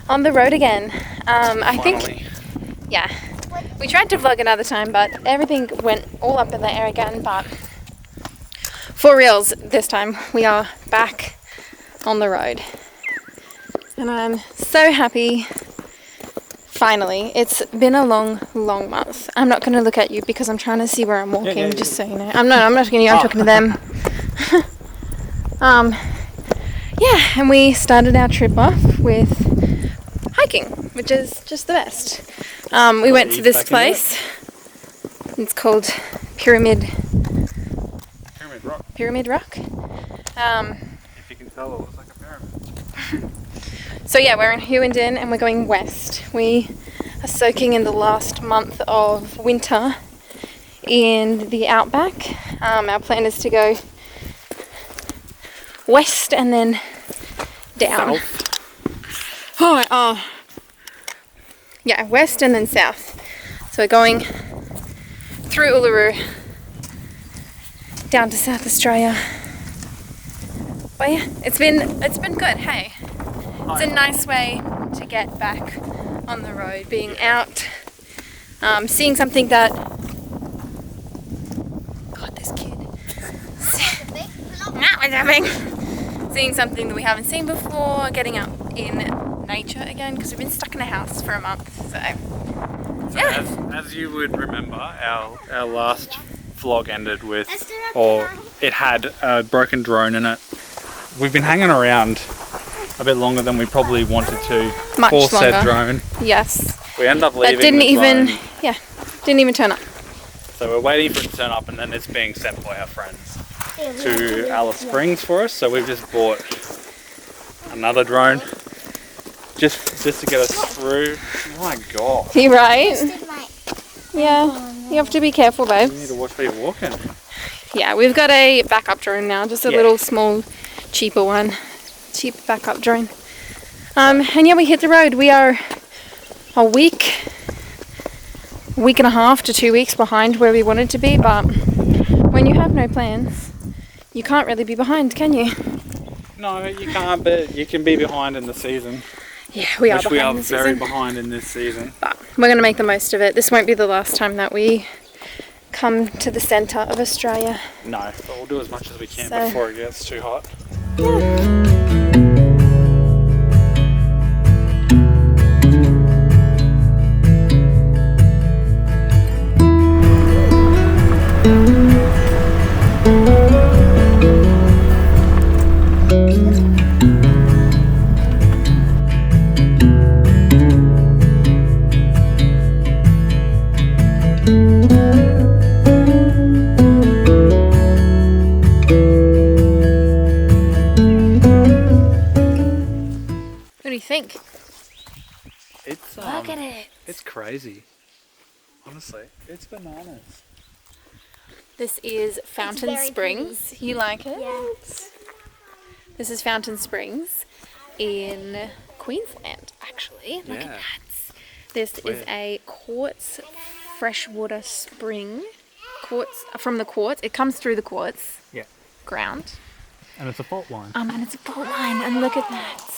on the road again. I Finally. think, yeah, we tried to vlog another time, but everything went all up in the air again. But for reals, this time we are back on the road, and I'm so happy. Finally, it's been a long month. I'm not going to look at you because I'm trying to see where I'm walking, just so you know. I'm not looking at you. I'm talking to them. Yeah, and we started our trip off with hiking, which is just the best. We went to this place. It's called Pyramid Rock. If you can tell, it looks like a pyramid. So yeah, we're in Hughenden and we're going west. We are soaking in the last month of winter in the outback. Our plan is to go west and then down. South. Oh. Yeah, west and then south. So we're going through Uluru down to South Australia. But yeah, it's been good, hey. It's a nice way to get back on the road, being out, seeing something that... God, this kid. Seeing something that we haven't seen before, getting out in nature again, because we've been stuck in a house for a month, so yeah. As you would remember, our last vlog ended with, or it had a broken drone in it. We've been hanging around a bit longer than we probably wanted to for said drone. Yes. We ended up leaving. That didn't even turn up. So we're waiting for it to turn up, and then it's being sent by our friends to Alice Springs for us. So we've just bought another drone just to get us through. My God. You right? Yeah. You have to be careful, babe. You need to watch where you're walking. Yeah, we've got a backup drone now, just a little small, cheaper one. Cheap backup drone. And yeah, we hit the road. We are a week and a half to 2 weeks behind where we wanted to be, but when you have no plans, you can't really be behind, can you? No, you can't, but you can be behind in the season. Yeah, we are which behind we are in the very season. behind in this season. But we're going to make the most of it. This won't be the last time that we come to the centre of Australia. No, but we'll do as much as we can before it gets too hot. Yeah. What do you think? Look at it. It's crazy. Honestly, it's bananas. This is Fountain Springs. Pretty. You like it? Yes. This is Fountain Springs in Queensland, actually. Look at that. This is a quartz freshwater spring. Quartz from the quartz. It comes through the quartz ground. And it's a fault line. And it's a fault line, and look at that.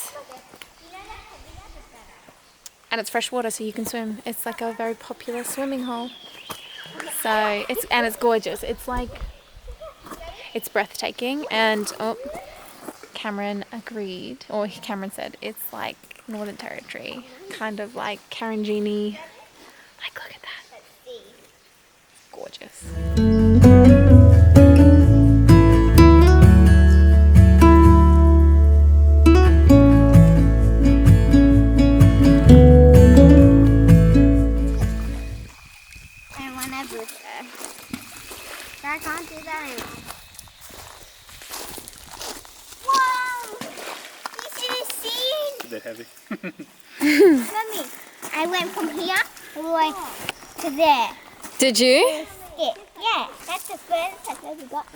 And it's fresh water, so you can swim. It's like a very popular swimming hole. So it's gorgeous. It's breathtaking. And Cameron agreed, or Cameron said it's like Northern Territory, kind of like Karanjini. Like, look at that. It's gorgeous. I can't do that anymore. Whoa! You should have seen. It's a bit heavy. Mummy, I went from here all the way to there. Did you? Yeah, that's the first I've ever got.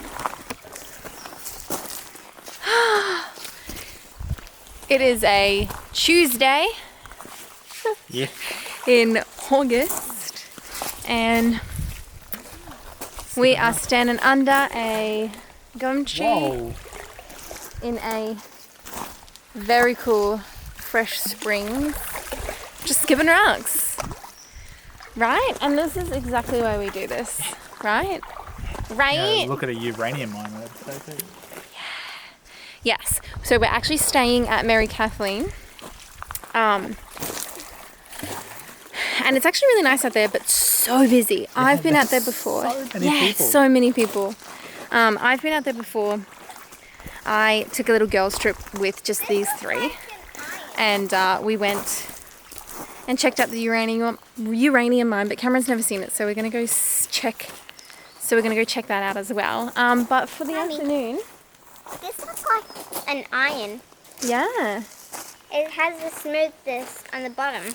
It is a Tuesday in August, and we are standing under a gum tree in a very cool fresh springs. Just skipping rocks. Right? And this is exactly why we do this. Right? Right? Yeah, look at a uranium mine. Yes. So we're actually staying at Mary Kathleen. And it's actually really nice out there, but so busy. I've been out there before. So many people. I've been out there before. I took a little girls trip with just these three, and we went and checked out the uranium mine. But Cameron's never seen it, so we're gonna go check. So we're gonna go check that out as well. But for the afternoon, this looks like an iron. yeah. It has the smoothness on the bottom.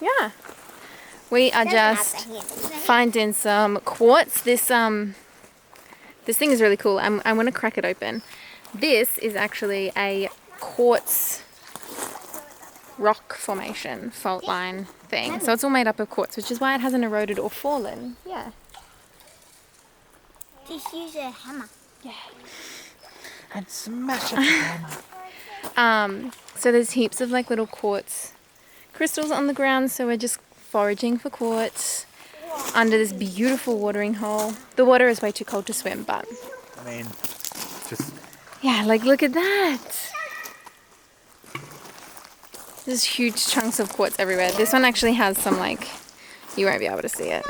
Yeah, we are just finding some quartz. This thing is really cool. I'm going to crack it open. This is actually a quartz rock formation, fault line thing. So it's all made up of quartz, which is why it hasn't eroded or fallen. Yeah. Just use a hammer. Yeah. And smash it with a hammer. So there's heaps of like little quartz crystals on the ground, so we're just foraging for quartz under this beautiful watering hole. The water is way too cold to swim, but I mean, just yeah, like look at that. There's huge chunks of quartz everywhere. This one actually has some like, you won't be able to see it.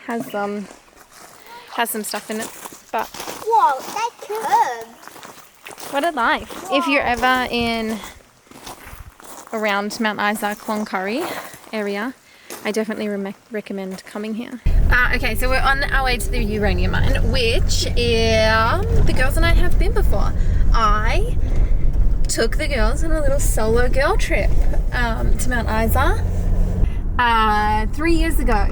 Has some stuff in it, but Whoa, that curve. what a life. If you're ever in around Mount Isa, Cloncurry area, I definitely recommend coming here. Okay, so we're on our way to the uranium mine, which the girls and I have been before. I took the girls on a little solo girl trip to Mount Isa 3 years ago.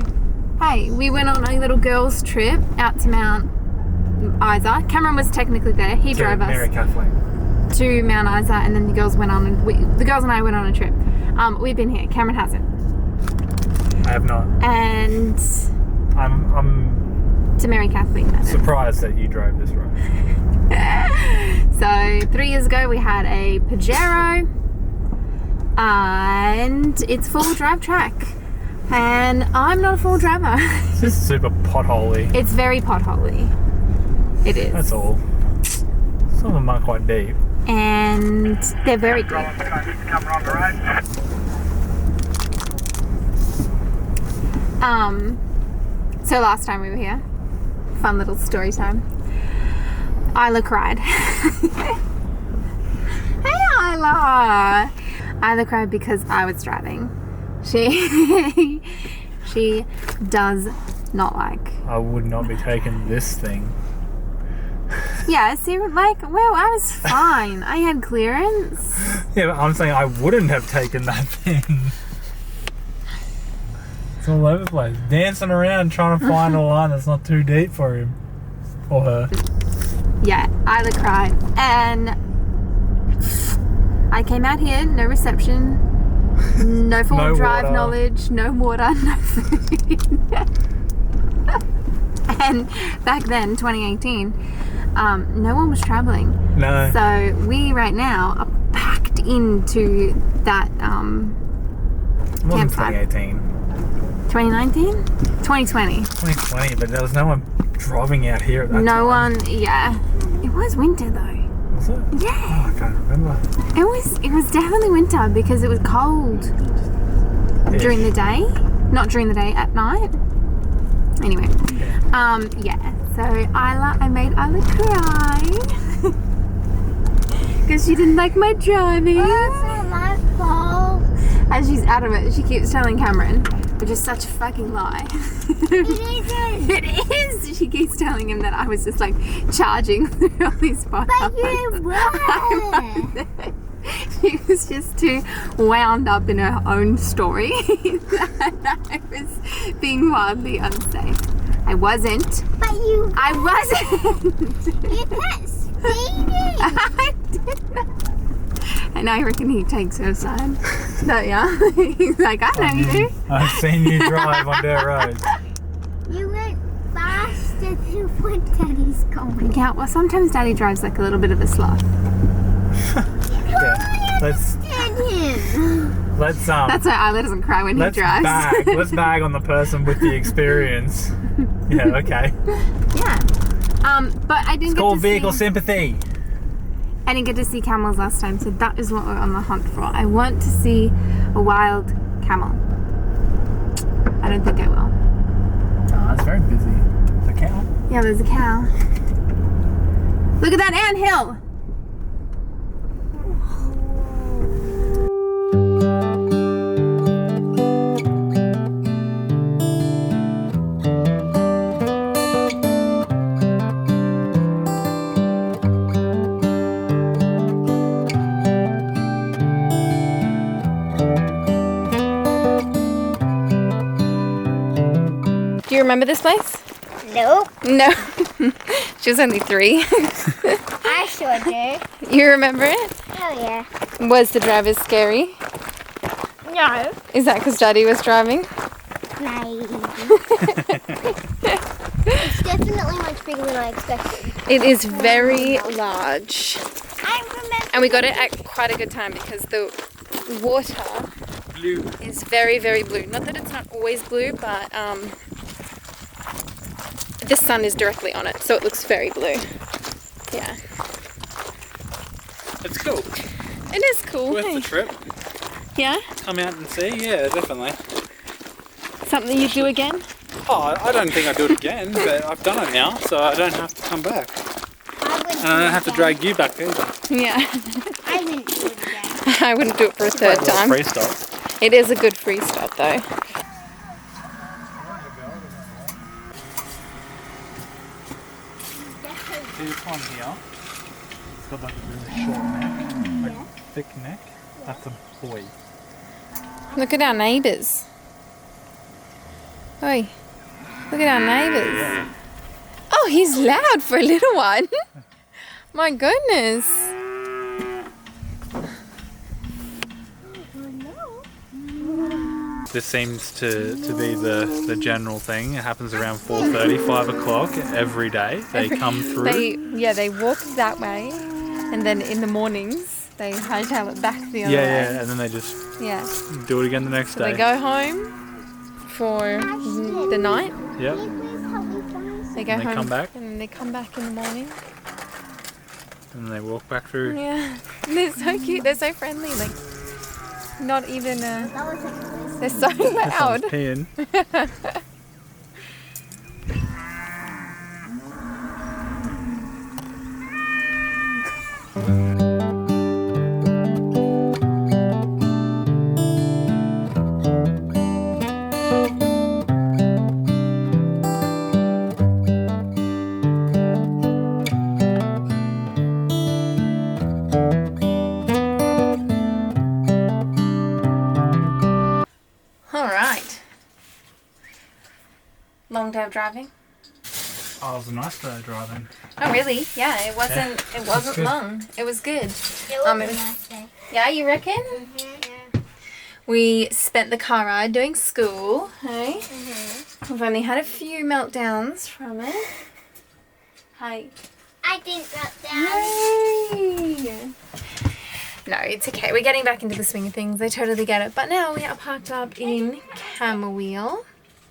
Hey, we went on a little girls trip out to Mount Isa. Cameron was technically there. He drove us. Mary Kathleen. To Mount Isa, and then the girls went on, and the girls and I went on a trip. We've been here. Cameron hasn't. I have not. And I'm to Mary Kathleen. surprised that you drove this road. So 3 years ago we had a Pajero, and it's full drive track. And I'm not a full driver. This is super potholey. It's very potholey. It is. That's all. Some of them are quite deep. And they're very deep. So last time we were here, fun little story time. Isla cried. Hey Isla! Isla cried because I was driving. She does not like. I would not be taking this thing. Yeah, see, like, well, I was fine. I had clearance. Yeah, but I'm saying I wouldn't have taken that thing. It's all over the place. Dancing around trying to find a line that's not too deep for him. Or her. Yeah, Isla cried. And I came out here, no reception, no full drive knowledge, no water, no food. And back then, 2018, no one was traveling. No. So we right now are packed into that campsite. 2018. 2019? 2020. 2020, but there was no one driving out here at that time. No one, yeah. It was winter though. Was it? Yeah. Oh, I can't remember. It was definitely winter because it was cold during the day. Not during the day, at night. Anyway. Yeah. So I made Isla cry. Because she didn't like my driving. That's not my fault. And she's adamant. She keeps telling Cameron, which is such a fucking lie. It isn't. It is. She keeps telling him that I was just like charging through all these spots. But you were. She was just too wound up in her own story that I was being wildly unsafe. I wasn't. But you. I wasn't. You kept speeding. I didn't. And I reckon he takes her side. So yeah, he's like, I know you. I've seen you drive on dirt roads. You went faster than when Daddy's going. Yeah, well, sometimes Daddy drives like a little bit of a sloth. Yeah. Let's That's why Isla doesn't cry when he drives. Let's bag on the person with the experience. Yeah, okay. Yeah. But I didn't It's called vehicle sympathy. I didn't get to see camels last time, so that is what we're on the hunt for. I want to see a wild camel. I don't think I will. Oh, it's very busy. The cow. Yeah, there's a cow. Look at that anthill! Do you remember this place? Nope. No. She was only 3. I sure do. You remember it? Oh yeah. Was the driver scary? No. Is that because Daddy was driving? Maybe. It's definitely much bigger than I expected. It is very large. I remember. And we got it at quite a good time because the water Blue. is very, very blue. Not that it's not always blue, but the sun is directly on it, so it looks very blue. Yeah. It's cool. It is cool. Worth Hey? the trip. Yeah? Come out and see. Yeah, definitely. Something you do again? Oh, I don't think I'd do it again, but I've done it now, so I don't have to come back. And I don't have to drag you back either. Yeah. I wouldn't do it again. I wouldn't do it for a third Great little time. free stop. It is a good free stop though. See this one here? It's got like a really short neck, like thick neck. That's a boy. Look at our neighbours. Oi, look at our neighbours. Oh, he's loud for a little one. My goodness. This seems to be the general thing. It happens around 4:30, 5 o'clock every day. They come through. They walk that way, and then in the mornings they hightail it back the other way. Yeah, and then they just do it again the next So day. they go home for the night. Yep. They go And they home come back? and then they come back in the morning. And they walk back through. Yeah, they're so cute. They're so friendly. Like, not even. They're so loud. Someone's peeing. All right. Long day of driving. Oh, it was a nice day driving. Oh really? Yeah, it wasn't. It wasn't good. long. It was good. It was it a was- nice day. Yeah, you reckon? We spent the car ride doing school. Hey. We've only had a few meltdowns from it. Hi. I didn't drop down. Yay. No, it's okay. We're getting back into the swing of things. I totally get it. But now we are parked up in Camberwell.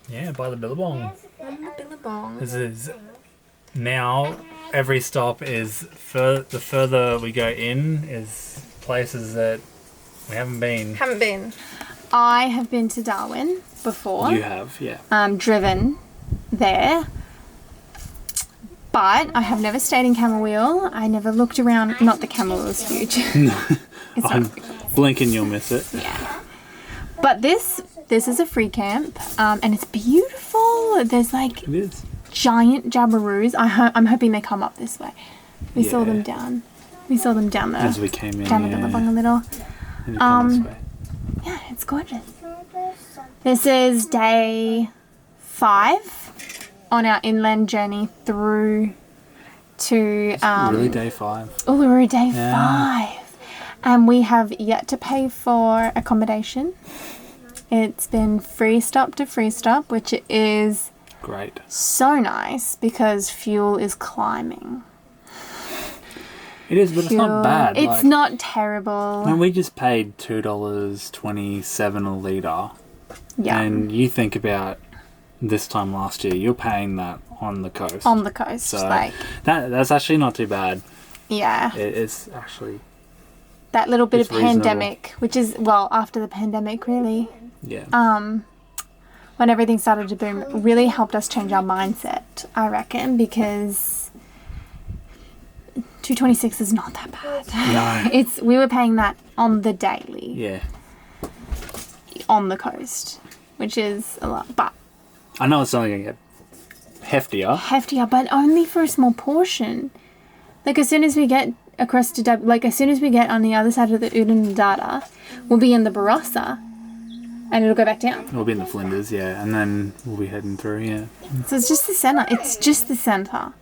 Yeah, by the Billabong. On the Billabong. This is now every stop is the further we go in is places that we haven't been. Haven't been. I have been to Darwin before. You have, yeah. Driven there. But I have never stayed in Camberwell. I never looked around. Not that Camberwell is huge. It's I'm not. blinking, you'll miss it. Yeah. But this is a free camp, and it's beautiful. There's like It is. giant jabberoos. I'm hoping they come up this way. We saw Yeah. them down. We saw them down there. As we came in, Down the Billabong a little. And you come this way. Yeah, it's gorgeous. This is day 5 on our inland journey through to Really, day 5. Uluru, day Yeah. 5. And we have yet to pay for accommodation. It's been free stop to free stop, which is great. So nice because fuel is climbing. It is, but it's not bad. It's not terrible. And we just paid $2.27 a litre. Yeah. And you think about this time last year, you're paying that on the coast. On the coast. So that's actually not too bad. Yeah. It's actually... That little bit of reasonable. pandemic, which is, well, after the pandemic, really. Yeah. When everything started to boom, really helped us change our mindset, I reckon, because... 226 is not that bad. No. We were paying that on the daily. Yeah. On the coast, which is a lot. But I know it's only going to get heftier. But only for a small portion. Like as soon as we get across to as soon as we get on the other side of the Oodnadatta, we'll be in the Barossa, and it'll go back down. We'll be in the Flinders, yeah, and then we'll be heading through, yeah. So it's just the centre. It's just the centre.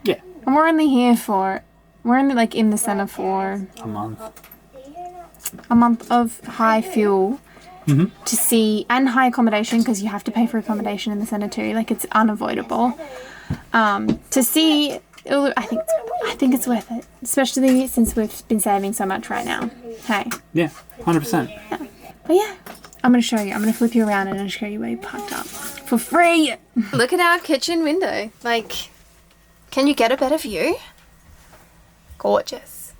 Yeah. And we're only like in the centre for a month. A month of high fuel. Mm-hmm. To see, and high accommodation, because you have to pay for accommodation in the centre too. Like it's unavoidable. To see, I think it's worth it, especially since we've been saving so much right now. Hey. Yeah, 100%. Yeah. But yeah, I'm gonna show you. I'm gonna flip you around and I'll show you where you parked up for free. Look at our kitchen window. Like, can you get a better view? Gorgeous.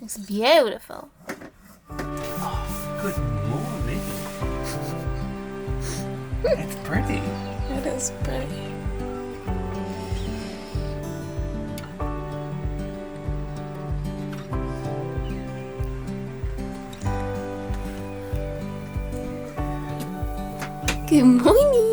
It's beautiful. Good morning. It's pretty. It is pretty. Good morning.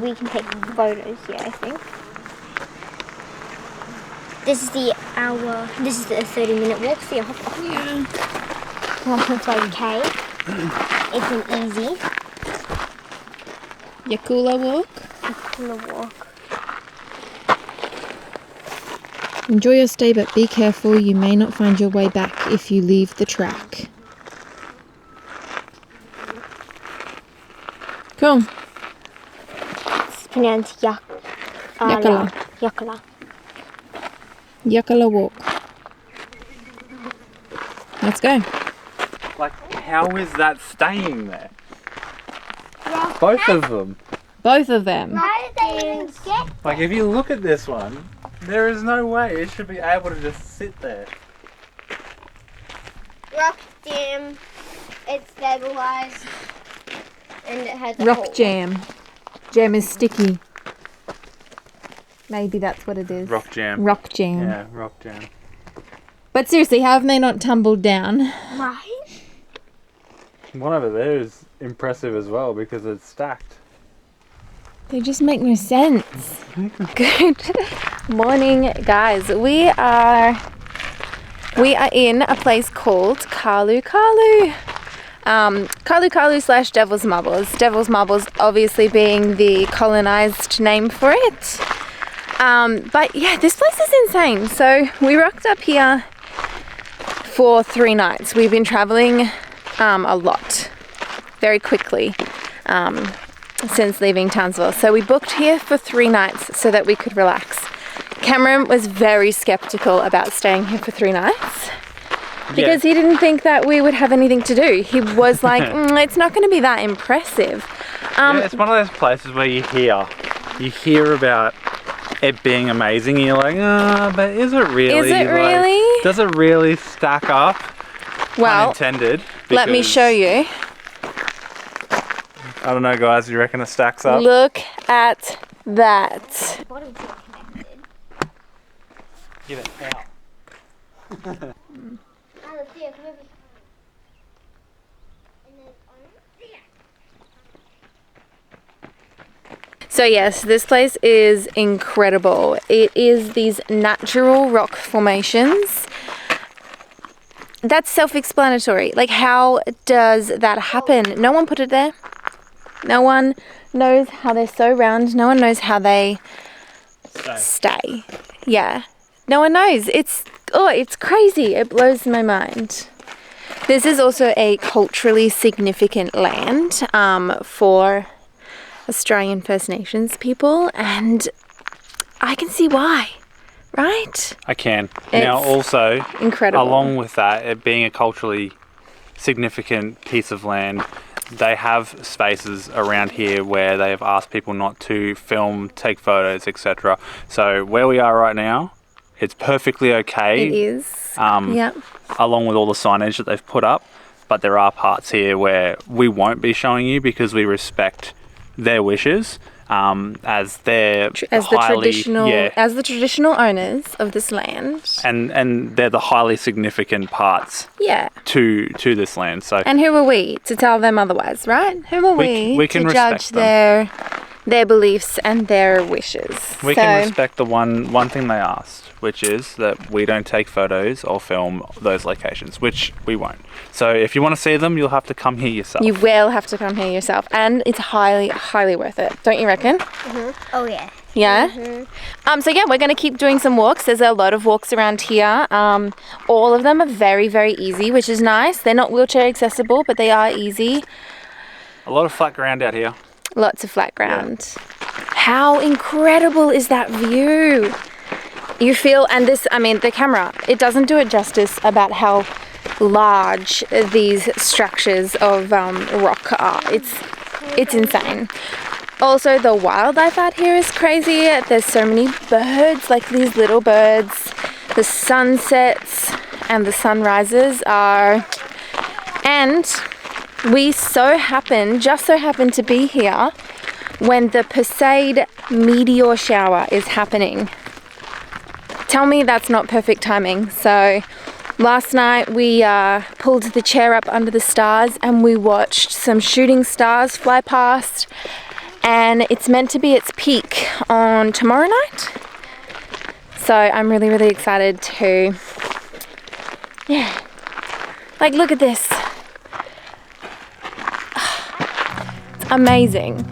We can take photos here, I think. This is the 30-minute walk, so you hop off. Yeah. 1.5k. It's an easy. Yakula walk. Yakula walk. Enjoy your stay, but be careful. You may not find your way back if you leave the track. Cool. It's pronounced Yakala. Yakala. Yakala walk. Let's go. Like, how is that staying there? Yeah. Both of them. Both of them. How did they even get? Like, if you look at this one, there is no way it should be able to just sit there. Rock jam. It's stabilized. And it has a Rock hole. jam. Jam is sticky. Maybe that's what it is. Rock jam. Rock jam. Yeah, rock jam. But seriously, how have they not tumbled down? Right? One over there is impressive as well because it's stacked. They just make no sense. Good morning, guys. We are in a place called Kalu Kalu. Kalu Kalu / Devil's Marbles. Devil's Marbles obviously being the colonized name for it. But yeah, this place is insane. So we rocked up here for 3 nights. We've been traveling a lot, very quickly, since leaving Townsville. So we booked here for 3 nights so that we could relax. Cameron was very skeptical about staying here for 3 nights because he didn't think that we would have anything to do. He was like, it's not going to be that impressive. Yeah, it's one of those places where you hear about it being amazing and you're like, but is it really? Is it really? Like, does it really stack up? Well, unintended. Let me show you. I don't know, guys. Do you reckon it stacks up? Look at that. Bottom's not connected. Give it out. Alice, here, come over. And then on. So yes, this place is incredible. It is these natural rock formations. That's self-explanatory. Like, how does that happen? No one put it there. No one knows how they're so round. No one knows how they stay. Yeah. No one knows. It's crazy. It blows my mind. This is also a culturally significant land for Australian First Nations people, and I can see why. Right? I can. Now also, incredible. Along with that, it being a culturally significant piece of land, they have spaces around here where they have asked people not to film, take photos, etc. So where we are right now, it's perfectly okay. It is. Yeah. Along with all the signage that they've put up, but there are parts here where we won't be showing you because we respect their wishes. As the traditional owners of this land, and they're the highly significant parts to this land. So, and who are we to tell them otherwise, right? Who are we can to judge their beliefs and their wishes? We can respect the one thing they asked, which is that we don't take photos or film those locations, which we won't. So if you want to see them, you'll have to come here yourself. You will have to come here yourself, and it's highly, highly worth it. Don't you reckon? Mm-hmm. Oh yeah. Yeah? Mm-hmm. So yeah, we're going to keep doing some walks. There's a lot of walks around here. All of them are very, very easy, which is nice. They're not wheelchair accessible, but they are easy. A lot of flat ground out here. Lots of flat ground. Yeah. How incredible is that view? You feel, and this, I mean, the camera, it doesn't do it justice about how large these structures of rock are. It's insane. Also, the wildlife out here is crazy. There's so many birds, like these little birds. The sunsets and the sunrises are, and we just so happen to be here when the Perseid meteor shower is happening. Tell me that's not perfect timing. So last night we pulled the chair up under the stars and we watched some shooting stars fly past, and it's meant to be its peak on tomorrow night. So I'm really, really excited to, like, look at this. It's amazing.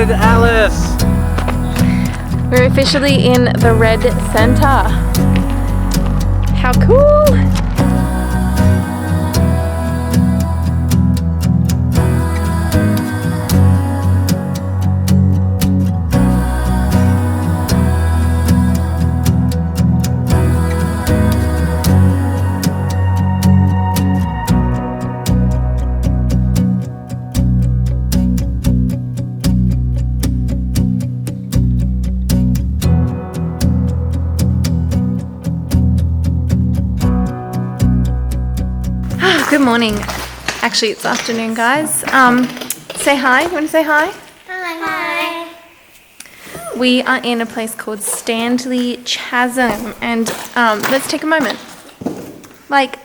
Alice! We're officially in the Red Centre. How cool! Good morning. Actually, it's afternoon, guys. Say hi. You want to say hi? Hi. We are in a place called Stanley Chasm, and let's take a moment. Like,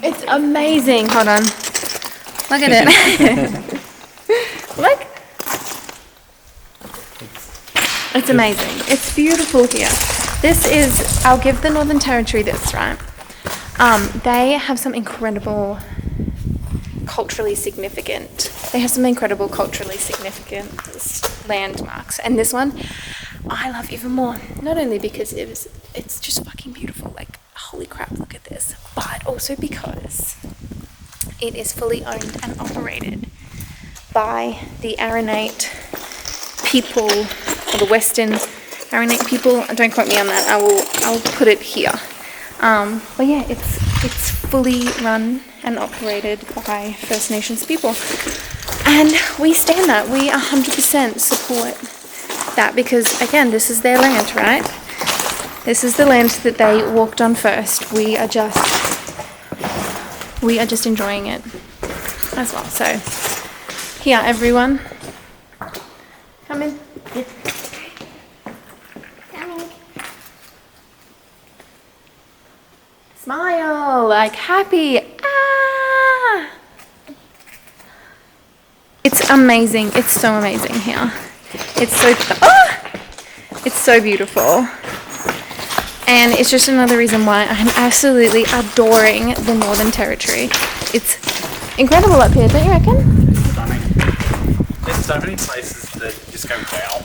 it's amazing. Hold on. Look at it. Look. It's amazing. It's beautiful here. This is, I'll give the Northern Territory this, right? They have some incredible culturally significant landmarks. And this one, I love even more. Not only because it's just fucking beautiful, like, holy crap, look at this. But also because it is fully owned and operated by the Aranate people, or the Western Aranate people. Don't quote me on that. I'll put it here. But yeah, it's fully run and operated by First Nations people, and we stand that. We 100% support that, because again, this is their land, right? This is the land that they walked on first. We are just enjoying it as well. So here, everyone, come in. Coming. Smile, like happy. Ah! It's amazing. It's so amazing here. It's so beautiful. And it's just another reason why I'm absolutely adoring the Northern Territory. It's incredible up here, don't you reckon? Stunning. There's so many places that just go wow.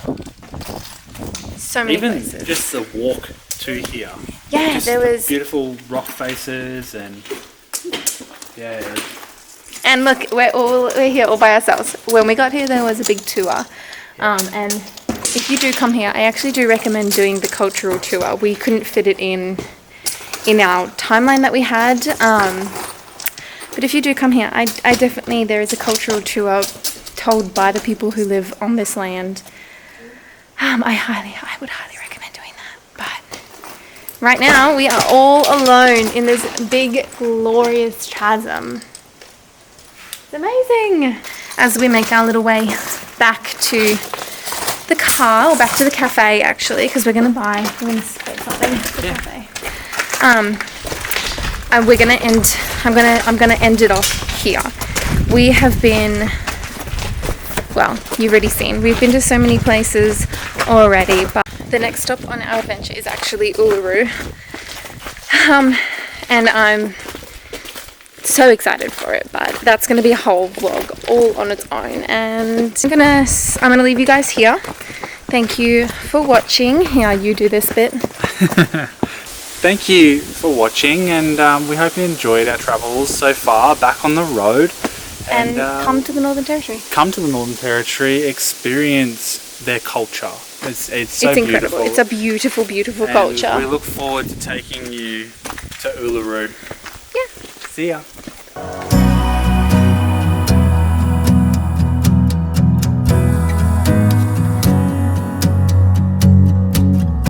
So many Even places. just the walk to here. Yeah, Just there was... beautiful rock faces and yeah. And look, we're here all by ourselves. When we got here, there was a big tour. And if you do come here, I actually do recommend doing the cultural tour. We couldn't fit it in our timeline that we had. But if you do come here, I definitely, there is a cultural tour told by the people who live on this land. I would highly recommend doing that. But right now, we are all alone in this big, glorious chasm. It's amazing. As we make our little way back to the car, or back to the cafe actually, because we're gonna get something at the cafe. And we're gonna end. I'm gonna end it off here. We have been. Well, you've already seen. We've been to so many places already, but the next stop on our adventure is actually Uluru. And I'm so excited for it, but that's going to be a whole vlog all on its own, and I'm gonna leave you guys here. Thank you for watching. Here, you do this bit. Thank you for watching, and we hope you enjoyed our travels so far back on the road. And come to the Northern Territory. Come to the Northern Territory, experience their culture. It's so incredible. beautiful. It's a beautiful, beautiful And culture. we look forward to taking you to Uluru. Yeah. See ya.